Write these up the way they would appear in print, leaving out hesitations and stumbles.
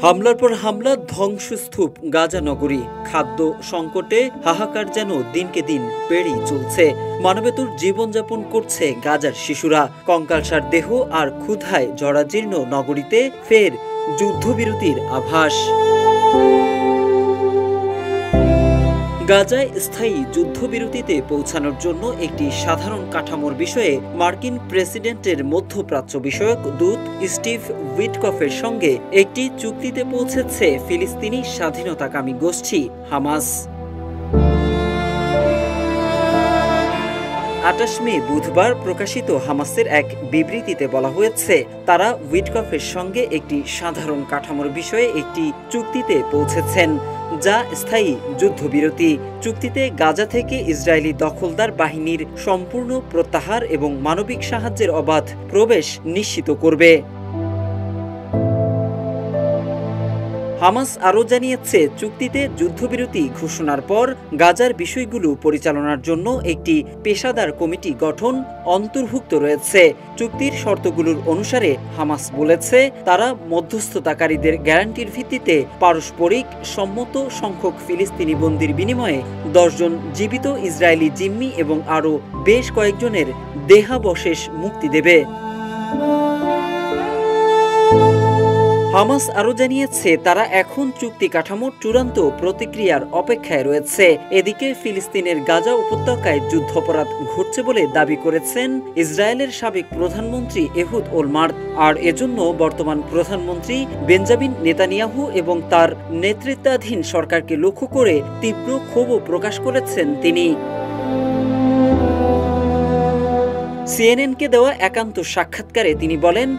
হামলার পর হামলা, ধ্বংসস্তূপ গাজা নগরী। খাদ্য সংকটে হাহাকার যেন দিনকে দিন বেড়েই চলছে। মানবেতর জীবনযাপন করছে গাজার শিশুরা। কঙ্কালসার দেহ আর ক্ষুধায় জরাজীর্ণ নগরীতে ফের যুদ্ধবিরতির আভাস। গাজায় স্থায়ী যুদ্ধবিরতিতে পৌঁছানোর জন্য একটি সাধারণ কাঠামোর বিষয়ে মার্কিন প্রেসিডেন্টের মধ্যপ্রাচ্য বিষয়ক দূত স্টিভ উইটকফের সঙ্গে একটি চুক্তিতে পৌঁছেছে ফিলিস্তিনি স্বাধীনতাকামী গোষ্ঠী হামাস। ২৮ মে বুধবার প্রকাশিত হামাসের এক বিবৃতিতে বলা হয়েছে, তারা উইটকফের সঙ্গে একটি সাধারণ কাঠামোর বিষয়ে একটি চুক্তিতে পৌঁছেছেন, যা স্থায়ী যুদ্ধবিরতি। চুক্তিতে গাজা থেকে ইসরায়েলি দখলদার বাহিনীর সম্পূর্ণ প্রত্যাহার এবং মানবিক সাহায্যের অবাধ প্রবেশ নিশ্চিত করবে। হামাস আরও জানিয়েছে, চুক্তিতে যুদ্ধবিরতি ঘোষণার পর গাজার বিষয়গুলো পরিচালনার জন্য একটি পেশাদার কমিটি গঠন অন্তর্ভুক্ত রয়েছে। চুক্তির শর্তগুলোর অনুসারে হামাস বলেছে, তারা মধ্যস্থতাকারীদের গ্যারান্টির ভিত্তিতে পারস্পরিক সম্মত সংখ্যক ফিলিস্তিনি বন্দীর বিনিময়ে ১০ জন জীবিত ইসরায়েলি জিম্মি এবং আরও বেশ কয়েকজনের দেহাবশেষ মুক্তি দেবে। হামাস আরও জানিয়েছে, তারা এখন চুক্তি কাঠামোর চূড়ান্ত প্রতিক্রিয়ার অপেক্ষায় রয়েছে। এদিকে ফিলিস্তিনের গাজা উপত্যকায় যুদ্ধাপরাধ ঘটছে বলে দাবি করেছেন ইসরায়েলের সাবেক প্রধানমন্ত্রী এহুদ ওলমার্ট। আর এজন্য বর্তমান প্রধানমন্ত্রী বেঞ্জামিন নেতানিয়াহু এবং তার নেতৃত্বাধীন সরকারকে লক্ষ্য করে তীব্র ক্ষোভও প্রকাশ করেছেন তিনি। সিএনএনকে দেওয়া একান্ত সাক্ষাৎকারে তিনি বলেন,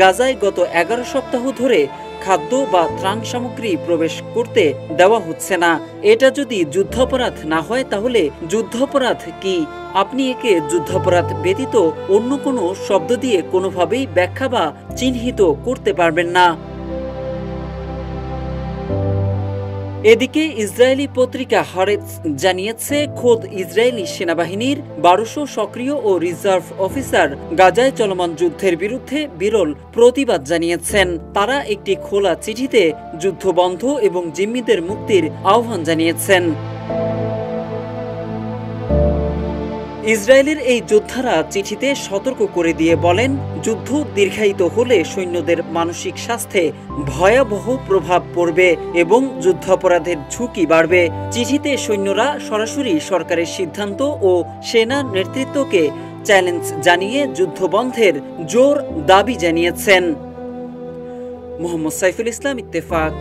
গাজায় গত ১১ সপ্তাহ ধরে খাদ্য বা ত্রাণ সামগ্রী প্রবেশ করতে দেওয়া হচ্ছে না। এটা যদি যুদ্ধাপরাধ না হয় তাহলে যুদ্ধাপরাধ কি? আপনি একে যুদ্ধাপরাধ ব্যতীত অন্য কোনো শব্দ দিয়ে কোনোভাবেই ব্যাখ্যা বা চিহ্নিত করতে পারবেন না। এদিকে ইসরায়েলি পত্রিকা হারেটস জানিয়েছে, খোদ ইসরায়েলি সেনাবাহিনীর ১২০০ সক্রিয় ও রিজার্ভ অফিসার গাজায় চলমান যুদ্ধের বিরুদ্ধে বিরল প্রতিবাদ জানিয়েছেন। তারা একটি খোলা চিঠিতে যুদ্ধ বন্ধ এবং জিম্মিদের মুক্তির আহ্বান জানিয়েছেন। ইসরায়েলের এই যোদ্ধারা চিঠিতে সতর্ক করে দিয়ে বলেন, যুদ্ধ দীর্ঘায়িত হলে সৈন্যদের মানসিক স্বাস্থ্যে ভয়াবহ প্রভাব পড়বে এবং যুদ্ধাপরাধের ঝুঁকি বাড়বে। চিঠিতে সৈন্যরা সরাসরি সরকারের সিদ্ধান্ত ও সেনা নেতৃত্বকে চ্যালেঞ্জ জানিয়ে যুদ্ধবন্ধের জোর দাবি জানিয়েছেন। মোহাম্মদ সাইফুল ইসলাম, ইত্তেফাক।